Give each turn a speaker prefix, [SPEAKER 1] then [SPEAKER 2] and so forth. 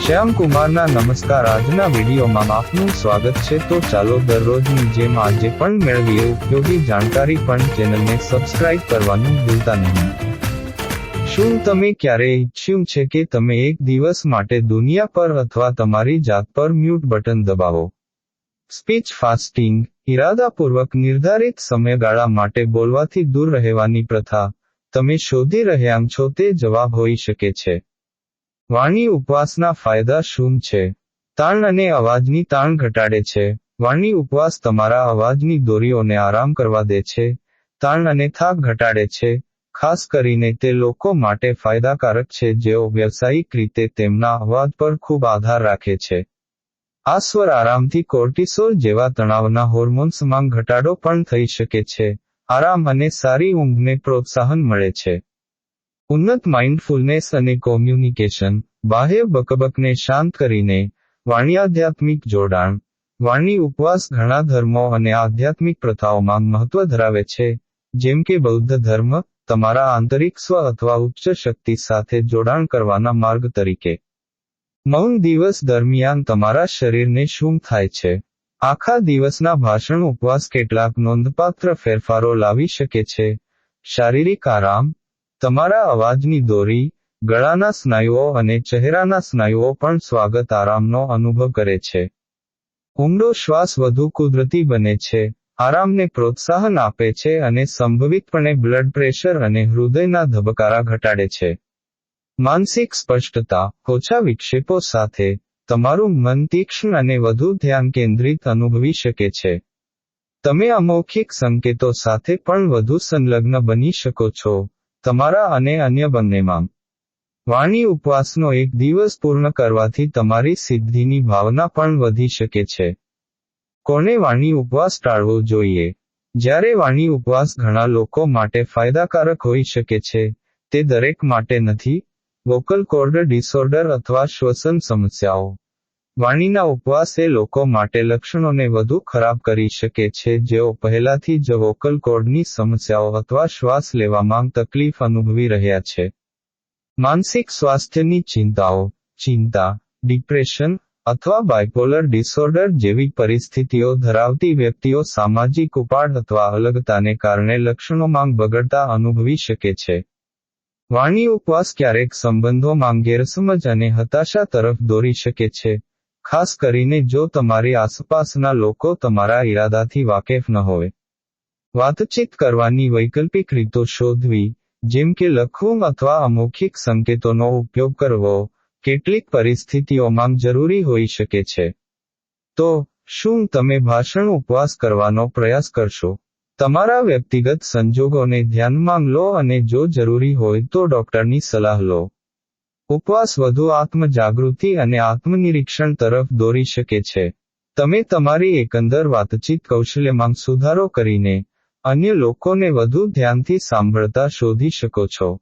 [SPEAKER 1] શ્યામ કુમારના નમસ્કાર. આજના વિડીયોમાં આપનું સ્વાગત છે. તો ચાલો દરરોજની જેમ આજે પણ મેળવીએ ઉપયોગી જાણકારી, પણ ચેનલને સબસ્ક્રાઇબ કરવાનું ભૂલતા નહીં. શું તમે ક્યારેય ઈચ્છ્યું છે કે તમે એક દિવસ માટે દુનિયા પર અથવા તમારી જાત પર મ્યુટ બટન દબાવો? સ્પીચ ફાસ્ટિંગ, ઇરાદાપૂર્વક નિર્ધારિત સમયગાળા માટે બોલવાથી દૂર રહેવાની પ્રથા. તમે શોધી રહ્યા છો તે જવાબ હોઈ શકે છે. વાણી ઉપવાસના ફાયદા શું છે? તાણ અને અવાજની તાણ ઘટાડે છે. વાણી ઉપવાસ તમારા અવાજની દોરીઓને આરામ કરવા દે છે. તાણ અને થાક ઘટાડે છે. ખાસ કરીને તે લોકો માટે ફાયદાકારક છે જેઓ વ્યવસાયિક રીતે તેમના અવાજ પર ખૂબ આધાર રાખે છે. આ સ્વર આરામથી કોર્ટિસોલ જેવા તણાવના હોર્મોન્સમાં ઘટાડો પણ થઈ શકે છે. આરામ અને સારી ઊંઘને પ્રોત્સાહન મળે છે. ઉન્નત માઇન્ડફુલનેસ અને કોમ્યુનિકેશન, બાહ્ય બકબકને શાંત કરીને. વાણી આધ્યાત્મિક જોડાણ. વાણી ઉપવાસ ઘણા ધર્મો અને આધ્યાત્મિક પ્રથાઓમાં મહત્વ ધરાવે છે, જેમ કે બૌદ્ધ ધર્મ, તમારા આંતરિક સ્વ અથવા ઉચ્ચ શક્તિ સાથે જોડાણ કરવાના માર્ગ તરીકે. મૌન દિવસ દરમિયાન તમારા શરીરને શું થાય છે? આખા દિવસના ભાષણ ઉપવાસ કેટલાક નોંધપાત્ર ફેરફારો લાવી શકે છે. શારીરિક આરામ. તમારા અવાજની દોરી, ગળાના સ્નાયુઓ અને ચહેરાના સ્નાયુઓ પણ સ્વાગત આરામનો અનુભવ કરે છે. ઊંડો શ્વાસ વધુ કુદરતી બને છે, આરામને પ્રોત્સાહન આપે છે અને સંભવિતપણે બ્લડ પ્રેશર અને હૃદયના ધબકારા ઘટાડે છે. માનસિક સ્પષ્ટતા. ઓછા વિક્ષેપો સાથે, તમારું મન તીક્ષ્ણ અને વધુ ધ્યાન કેન્દ્રિત અનુભવી શકે છે. તમે અમૌખિક સંકેતો સાથે પણ વધુ સંલગ્ન બની શકો છો, તમારા અને અન્ય બંનેમાં. વાણી ઉપવાસનો એક દિવસ પૂર્ણ કરવાથી તમારી સિદ્ધિની ભાવના પણ વધી શકે છે. કોને વાણી ઉપવાસ ટાળવો જોઈએ? જ્યારે વાણી ઉપવાસ ઘણા લોકો માટે ફાયદાકારક હોઈ શકે છે, તે દરેક માટે નથી. વોકલ કોર્ડ ડિસઓર્ડર અથવા શ્વસન સમસ્યાઓ. વાણીના ઉપવાસ એ લોકો માટે લક્ષણોને વધુ ખરાબ કરી શકે છે જેઓ પહેલાથી જ વોકલ કોર્ડની સમસ્યાઓ અથવા શ્વાસ લેવામાં તકલીફ અનુભવી રહ્યા છે. માનસિક સ્વાસ્થ્યની ચિંતાઓ. ચિંતા, ડિપ્રેશન અથવા બાયપોલર ડિસઓર્ડર જેવી પરિસ્થિતિઓ ધરાવતી વ્યક્તિઓ સામાજિક ઉપાડ અથવા અલગતાને કારણે લક્ષણોમાં બગડતા અનુભવી શકે છે. વાણી ઉપવાસ ક્યારેક સંબંધોમાં ગેરસમજ અને હતાશા તરફ દોરી શકે છે, ખાસ કરીને જો તમારી આસપાસના લોકો તમારા ઈરાદાથી વાકેફ ન હોય. વાતચીત કરવાની વૈકલ્પિક રીતો શોધવી, જેમ કે લખવું અથવા અમૌખિક સંકેતોનો ઉપયોગ કરવો, કેટલીક પરિસ્થિતિઓમાં જરૂરી હોઈ શકે છે. તો, શું તમે ભાષણ ઉપવાસ કરવાનો પ્રયાસ કરશો? તમારા વ્યક્તિગત સંજોગોને ધ્યાનમાં લો અને જો જરૂરી હોય તો ડોક્ટરની સલાહ લો. ઉપવાસ વધુ આત્મજાગૃતિ અને આત્મનિરીક્ષણ તરફ દોરી શકે છે. તમે તમારી એકંદર વાતચીત કૌશલ્યમાં સુધારો કરીને, અન્ય લોકોને વધુ ધ્યાનથી સાંભળતા શોધી શકો છો.